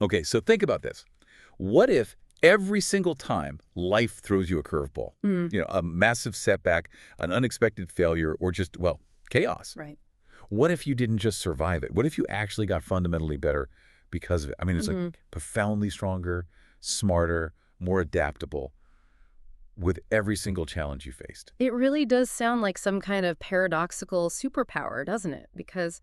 Okay, so think about this. What if every single time life throws you a curveball, Mm, a massive setback, an unexpected failure, or just, well, chaos? right. What if you didn't just survive it? What if you actually got fundamentally better because of it? I mean, it's like hmm profoundly stronger, smarter, more adaptable with every single challenge you faced. It really does sound like some kind of paradoxical superpower, doesn't it? Because,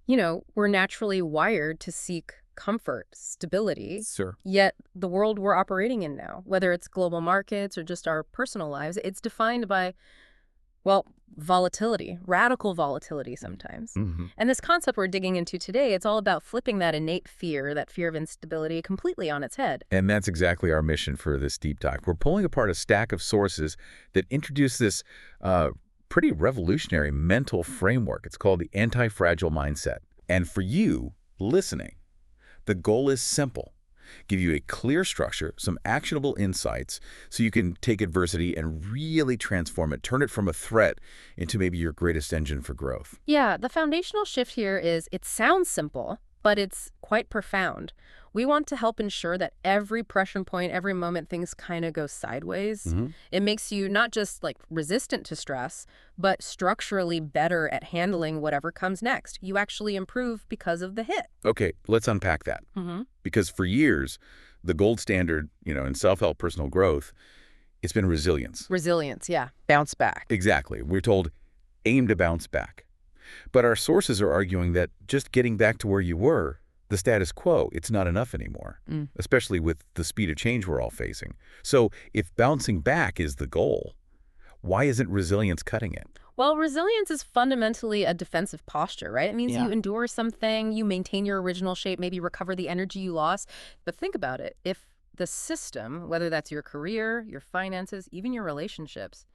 we're naturally wired to seek comfort, stability, Sir. yet the world we're operating in now, whether it's global markets or just our personal lives, it's defined by, well, volatility, radical volatility sometimes. Hmm. And this concept we're digging into today, it's all about flipping that fear of instability, completely on its head. And that's exactly our mission for this deep dive. We're pulling apart a stack of sources that introduce this pretty revolutionary mental framework. It's called the anti-fragile mindset. And for you listening, the goal is simple. Give you a clear structure, some actionable insights, so you can take adversity and really transform it, turn it from a threat into maybe your greatest engine for growth. Yeah, the foundational shift here is it sounds simple, but it's quite profound. We want to help ensure that every pressure point, every moment things kind of go sideways, Hmm. it makes you not just like resistant to stress, but structurally better at handling whatever comes next. You actually improve because of the hit. Okay, let's unpack that. Mm-hmm. Because for years, the gold standard, in self-help personal growth, it's been resilience. Resilience, yeah. Bounce back. Exactly. We're told, aim to bounce back. But our sources are arguing that just getting back to where you were, the status quo, it's not enough anymore, Mm. especially with the speed of change we're all facing. So if bouncing back is the goal, why isn't resilience cutting it? Well, resilience is fundamentally a defensive posture, right? It means you Yeah. endure something, you maintain your original shape, maybe recover the energy you lost. But think about it. If the system, whether that's your career, your finances, even your relationships,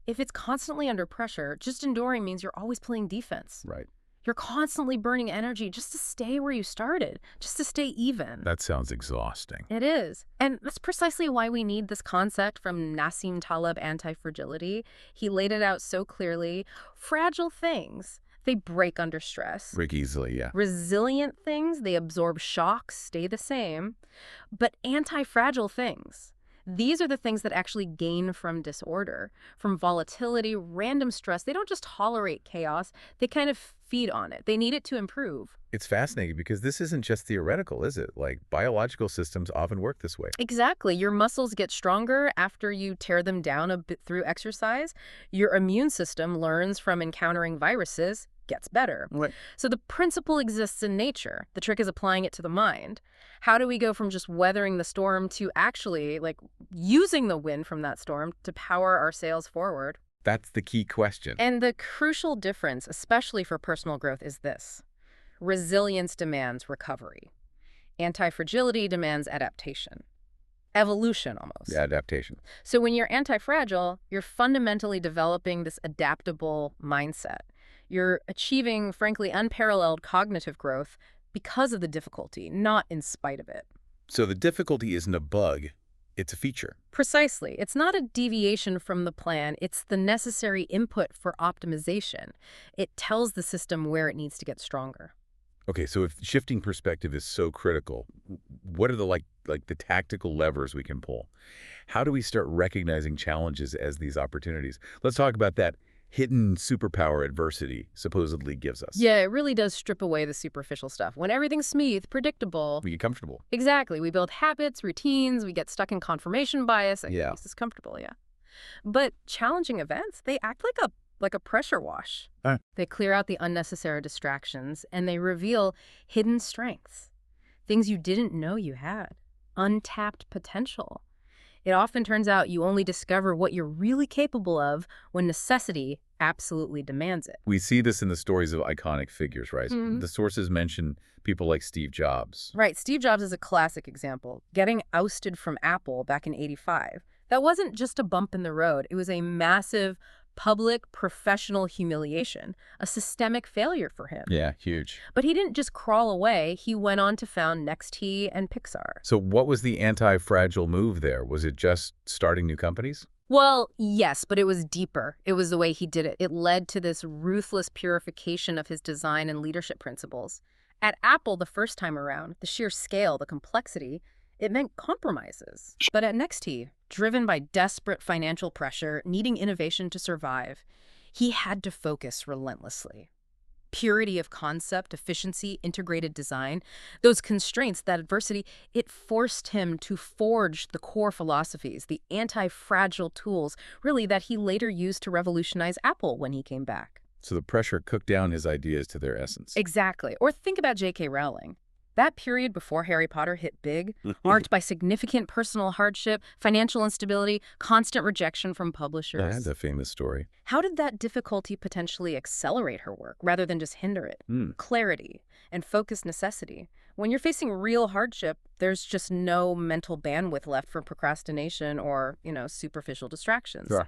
if it's constantly under pressure, just enduring means you're always playing defense. Right. You're constantly burning energy just to stay where you started, just to stay even. That sounds exhausting. It is. And that's precisely why we need this concept from Nassim Taleb, anti-fragility. He laid it out so clearly. Fragile things, they break under stress. Break easily, yeah. Resilient things, they absorb shocks, stay the same. But anti-fragile things, these are the things that actually gain from disorder, from volatility, random stress. They don't just tolerate chaos, they kind of feed on it. They need it to improve. It's fascinating because this isn't just theoretical, is it? Like, biological systems often work this way. Exactly. Your muscles get stronger after you tear them down a bit through exercise. Your immune system learns from encountering viruses, gets better. Right. So the principle exists in nature. The trick is applying it to the mind. How do we go from just weathering the storm to actually like using the wind from that storm to power our sails forward? That's the key question. And the crucial difference, especially for personal growth, is this. Resilience demands recovery. Anti-fragility demands adaptation. Evolution, almost. Adaptation. So when you're anti-fragile, you're fundamentally developing this adaptable mindset. You're achieving, frankly, unparalleled cognitive growth because of the difficulty, not in spite of it. So the difficulty isn't a bug, it's a feature. Precisely. It's not a deviation from the plan. It's the necessary input for optimization. It tells the system where it needs to get stronger. Okay, so if shifting perspective is so critical, what are the like the tactical levers we can pull? How do we start recognizing challenges as these opportunities? Let's talk about that hidden superpower adversity supposedly gives us. Yeah, it really does strip away the superficial stuff. When everything's smooth, predictable. We get comfortable. Exactly. We build habits, routines, we get stuck in confirmation bias. And Yeah. This is comfortable, yeah. But challenging events, they act like a pressure wash. They clear out the unnecessary distractions and they reveal hidden strengths, things you didn't know you had, untapped potential. It often turns out you only discover what you're really capable of when necessity absolutely demands it. We see this in the stories of iconic figures, right? Mhm. The sources mention people like Steve Jobs. Right, Steve Jobs is a classic example. Getting ousted from Apple back in '85. That wasn't just a bump in the road. It was a massive public professional humiliation, a systemic failure for him. Yeah, huge. But he didn't just crawl away. He went on to found NextT and Pixar. So what was the anti-fragile move there? Was it just starting new companies? Well, yes, but it was deeper. It was the way he did it. It led to this ruthless purification of his design and leadership principles. At Apple the first time around, the sheer scale, the complexity, it meant compromises. But at NXT, driven by desperate financial pressure, needing innovation to survive, he had to focus relentlessly. Purity of concept, efficiency, integrated design, those constraints, that adversity, it forced him to forge the core philosophies, the anti-fragile tools, really, that he later used to revolutionize Apple when he came back. So the pressure cooked down his ideas to their essence. Exactly. Or think about J.K. Rowling. That period before Harry Potter hit big, marked by significant personal hardship, financial instability, constant rejection from publishers. That's a famous story. How did that difficulty potentially accelerate her work rather than just hinder it? Clarity and focused necessity. When you're facing real hardship, there's just no mental bandwidth left for procrastination or, superficial distractions. Sure.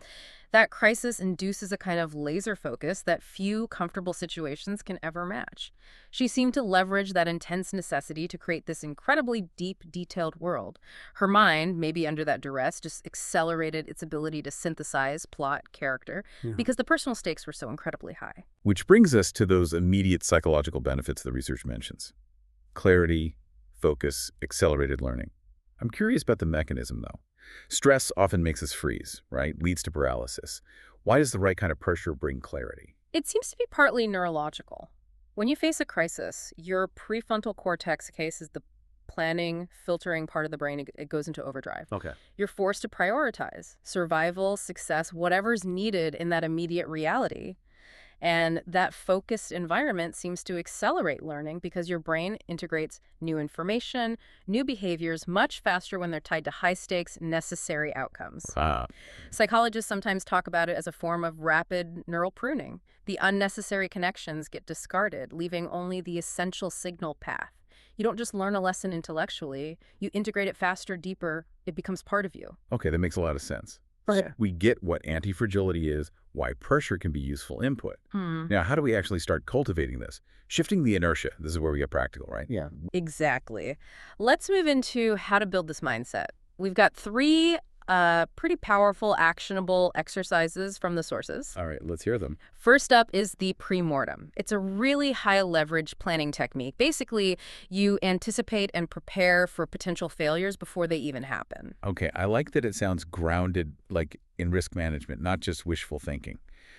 That crisis induces a kind of laser focus that few comfortable situations can ever match. She seemed to leverage that intense necessity to create this incredibly deep, detailed world. Her mind, maybe under that duress, just accelerated its ability to synthesize plot, character, because the personal stakes were so incredibly high. Which brings us to those immediate psychological benefits the research mentions. Clarity, focus, accelerated learning. I'm curious about the mechanism, though. Stress often makes us freeze, right? Leads to paralysis. Why does the right kind of pressure bring clarity? It seems to be partly neurological. When you face a crisis, your prefrontal cortex case is the planning, filtering part of the brain. It goes into overdrive. Okay. You're forced to prioritize survival, success, whatever's needed in that immediate reality. And that focused environment seems to accelerate learning because your brain integrates new information, new behaviors much faster when they're tied to high-stakes, necessary outcomes. Psychologists sometimes talk about it as a form of rapid neural pruning. The unnecessary connections get discarded, leaving only the essential signal path. You don't just learn a lesson intellectually, you integrate it faster, deeper, it becomes part of you. Okay, that makes a lot of sense. Right. We get what anti-fragility is, why pressure can be useful input. Now, how do we actually start cultivating this? Shifting the inertia. This is where we get practical, right? Yeah. Exactly. Let's move into how to build this mindset. We've got 3 pretty powerful, actionable exercises from the sources. All right, let's hear them. First up is the pre-mortem. It's a really high-leverage planning technique. Basically, you anticipate and prepare for potential failures before they even happen. Okay, I like that it sounds grounded, like in risk management, not just wishful thinking.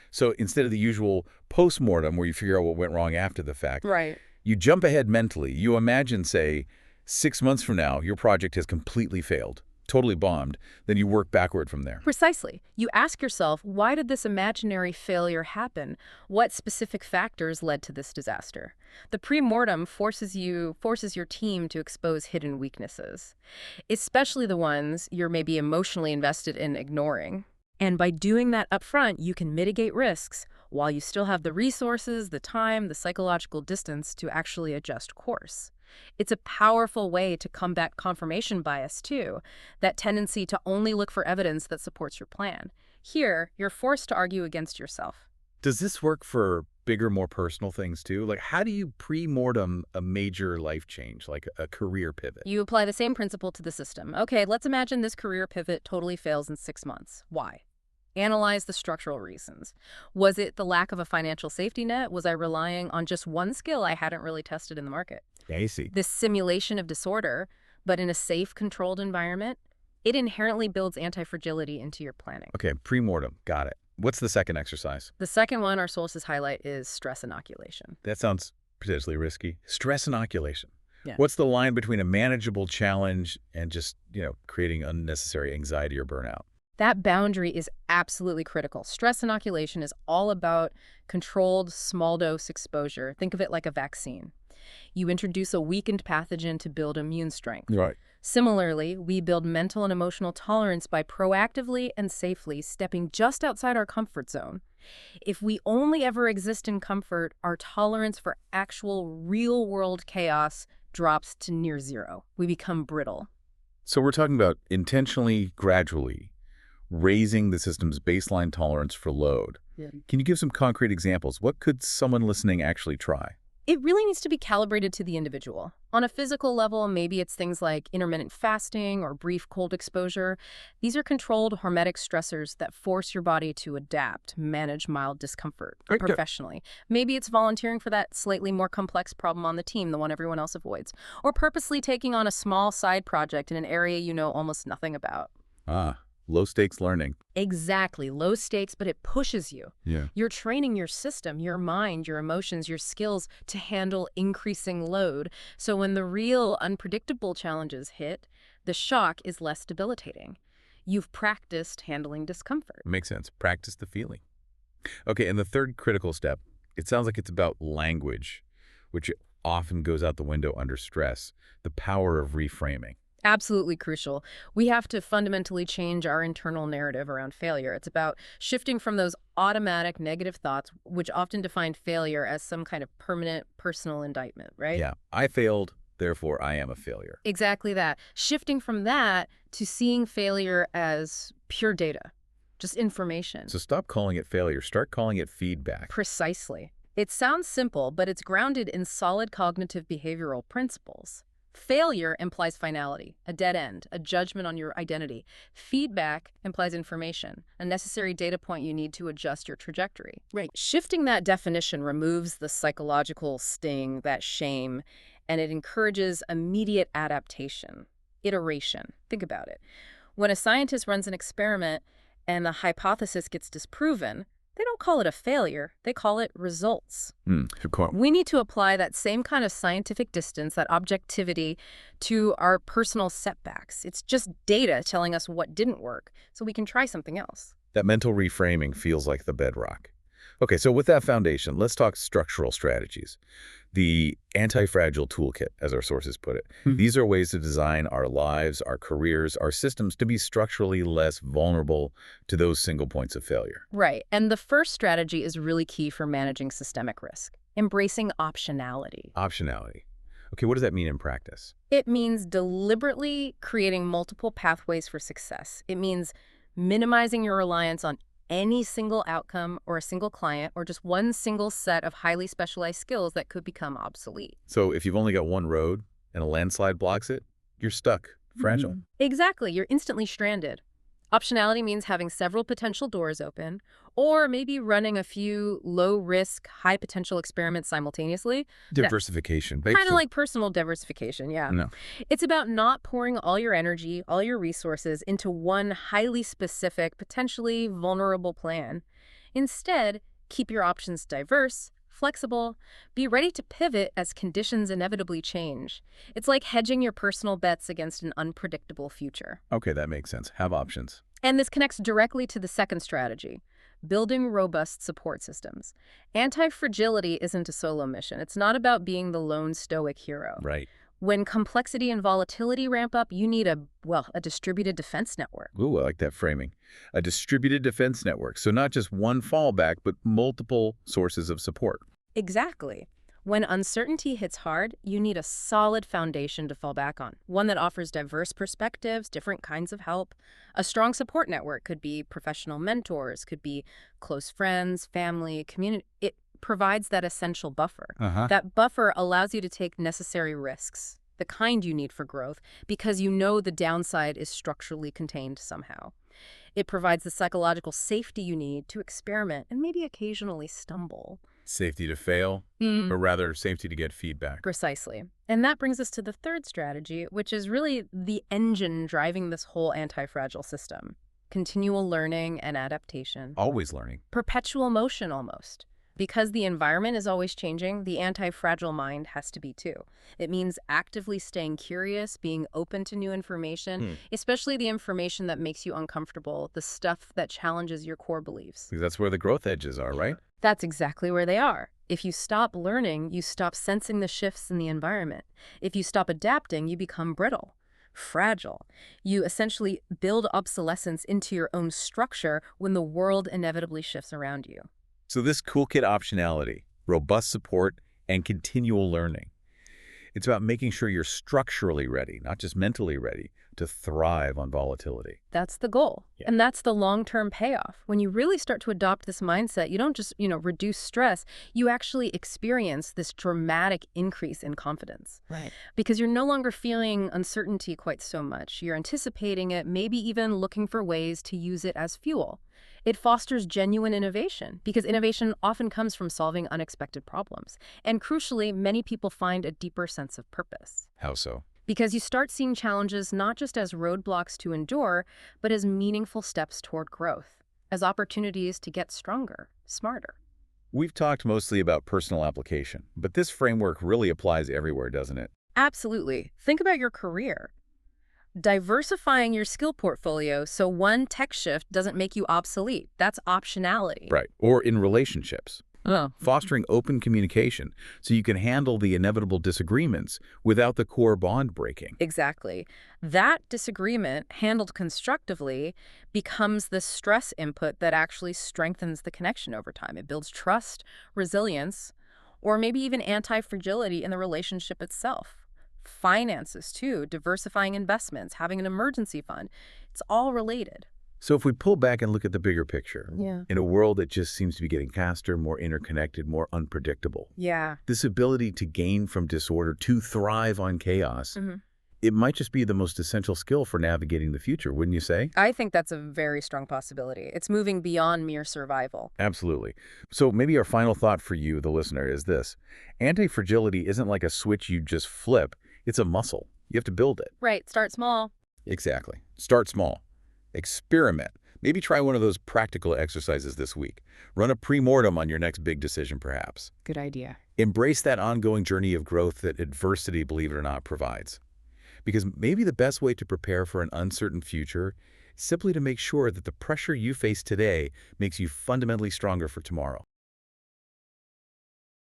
So instead of the usual post-mortem where you figure out what went wrong after the fact, Right. you jump ahead mentally. You imagine, say, 6 months from now, your project has completely failed, totally bombed, then you work backward from there. Precisely. You ask yourself, why did this imaginary failure happen? What specific factors led to this disaster? The pre-mortem forces your team to expose hidden weaknesses, especially the ones you're maybe emotionally invested in ignoring. And by doing that up front, you can mitigate risks while you still have the resources, the time, the psychological distance to actually adjust course. It's a powerful way to combat confirmation bias, too, that tendency to only look for evidence that supports your plan. Here, you're forced to argue against yourself. Does this work for bigger, more personal things, too? Like, how do you pre-mortem a major life change, like a career pivot? You apply the same principle to the system. Okay, let's imagine this career pivot totally fails in 6 months. Why? Analyze the structural reasons. Was it the lack of a financial safety net? Was I relying on just one skill I hadn't really tested in the market? Yeah, I see. This simulation of disorder, but in a safe, controlled environment, it inherently builds anti-fragility into your planning. Okay, pre-mortem. Got it. What's the second exercise? The second one our sources highlight is stress inoculation. That sounds potentially risky. Stress inoculation. Yeah. What's the line between a manageable challenge and just, creating unnecessary anxiety or burnout? That boundary is absolutely critical. Stress inoculation is all about controlled, small-dose exposure. Think of it like a vaccine. You introduce a weakened pathogen to build immune strength. Right. Similarly, we build mental and emotional tolerance by proactively and safely stepping just outside our comfort zone. If we only ever exist in comfort, our tolerance for actual real-world chaos drops to near zero. We become brittle. So we're talking about intentionally, gradually raising the system's baseline tolerance for load. Yeah. Can you give some concrete examples? What could someone listening actually try? It really needs to be calibrated to the individual. On a physical level, maybe it's things like intermittent fasting or brief cold exposure. These are controlled hormetic stressors that force your body to adapt, manage mild discomfort Okay. professionally. Maybe it's volunteering for that slightly more complex problem on the team, the one everyone else avoids, or purposely taking on a small side project in an area you know almost nothing about. Low-stakes learning. Exactly. Low stakes, but it pushes you. Yeah. You're training your system, your mind, your emotions, your skills to handle increasing load. So when the real unpredictable challenges hit, the shock is less debilitating. You've practiced handling discomfort. Makes sense. Practice the feeling. Okay, and the third critical step, it sounds like it's about language, which often goes out the window under stress, the power of reframing. Absolutely crucial. We have to fundamentally change our internal narrative around failure. It's about shifting from those automatic negative thoughts, which often define failure as some kind of permanent personal indictment, right? Yeah, I failed, therefore I am a failure. Exactly that. Shifting from that to seeing failure as pure data, just information. So stop calling it failure, start calling it feedback. Precisely. It sounds simple, but it's grounded in solid cognitive behavioral principles. Failure implies finality, a dead end, a judgment on your identity. Feedback implies information, a necessary data point you need to adjust your trajectory. Right. Shifting that definition removes the psychological sting, that shame, and it encourages immediate adaptation, iteration. Think about it. When a scientist runs an experiment and the hypothesis gets disproven, they don't call it a failure, they call it results. We need to apply that same kind of scientific distance, that objectivity, to our personal setbacks. It's just data telling us what didn't work, so we can try something else. That mental reframing feels like the bedrock. Okay, so with that foundation, let's talk structural strategies. The anti-fragile toolkit, as our sources put it. These are ways to design our lives, our careers, our systems to be structurally less vulnerable to those single points of failure. Right, and the first strategy is really key for managing systemic risk, embracing optionality. Optionality. Okay, what does that mean in practice? It means deliberately creating multiple pathways for success. It means minimizing your reliance on any single outcome or a single client or just one single set of highly specialized skills that could become obsolete. So if you've only got one road and a landslide blocks it, you're stuck, fragile. Exactly. You're instantly stranded. Optionality means having several potential doors open, or maybe running a few low-risk, high-potential experiments simultaneously. Diversification. Kind of like personal diversification, yeah. No. It's about not pouring all your energy, all your resources into one highly specific, potentially vulnerable plan. Instead, keep your options diverse, flexible, be ready to pivot as conditions inevitably change. It's like hedging your personal bets against an unpredictable future. Okay, that makes sense. Have options. And this connects directly to the second strategy, building robust support systems. Anti-fragility isn't a solo mission. It's not about being the lone stoic hero. Right. When complexity and volatility ramp up, you need a distributed defense network. Ooh, I like that framing. A distributed defense network. So not just one fallback, but multiple sources of support. Exactly. When uncertainty hits hard, you need a solid foundation to fall back on, one that offers diverse perspectives, different kinds of help. A strong support network could be professional mentors, could be close friends, family, community. It provides that essential buffer. That buffer allows you to take necessary risks, the kind you need for growth, because you know the downside is structurally contained somehow. It provides the psychological safety you need to experiment and maybe occasionally stumble. Safety to fail, or rather safety to get feedback. Precisely. And that brings us to the third strategy, which is really the engine driving this whole anti-fragile system. Continual learning and adaptation. Always learning. Perpetual motion almost. Because the environment is always changing, the anti-fragile mind has to be too. It means actively staying curious, being open to new information, especially the information that makes you uncomfortable, the stuff that challenges your core beliefs. Because that's where the growth edges are, right? That's exactly where they are. If you stop learning, you stop sensing the shifts in the environment. If you stop adapting, you become brittle, fragile. You essentially build obsolescence into your own structure when the world inevitably shifts around you. So this toolkit optionality, robust support, and continual learning. It's about making sure you're structurally ready, not just mentally ready, to thrive on volatility. That's the goal. Yeah. And that's the long-term payoff. When you really start to adopt this mindset, you don't just, reduce stress, you actually experience this dramatic increase in confidence. Right. Because you're no longer feeling uncertainty quite so much. You're anticipating it, maybe even looking for ways to use it as fuel. It fosters genuine innovation, because innovation often comes from solving unexpected problems. And crucially, many people find a deeper sense of purpose. How so? Because you start seeing challenges not just as roadblocks to endure, but as meaningful steps toward growth, as opportunities to get stronger, smarter. We've talked mostly about personal application, but this framework really applies everywhere, doesn't it? Absolutely. Think about your career. Diversifying your skill portfolio so one tech shift doesn't make you obsolete. That's optionality. Right. Or in relationships. Oh. Fostering open communication so you can handle the inevitable disagreements without the core bond breaking. Exactly. That disagreement, handled constructively, becomes the stress input that actually strengthens the connection over time. It builds trust, resilience, or maybe even anti-fragility in the relationship itself. Finances, too, diversifying investments, having an emergency fund. It's all related. So if we pull back and look at the bigger picture, Yeah. in a world that just seems to be getting faster, more interconnected, more unpredictable, Yeah. this ability to gain from disorder, to thrive on chaos, it might just be the most essential skill for navigating the future, wouldn't you say? I think that's a very strong possibility. It's moving beyond mere survival. Absolutely. So maybe our final thought for you, the listener, is this. Anti-fragility isn't like a switch you just flip. It's a muscle. You have to build it. Right. Start small. Exactly. Start small. Experiment. Maybe try one of those practical exercises this week. Run a pre-mortem on your next big decision, perhaps. Good idea. Embrace that ongoing journey of growth that adversity, believe it or not, provides. Because maybe the best way to prepare for an uncertain future is simply to make sure that the pressure you face today makes you fundamentally stronger for tomorrow.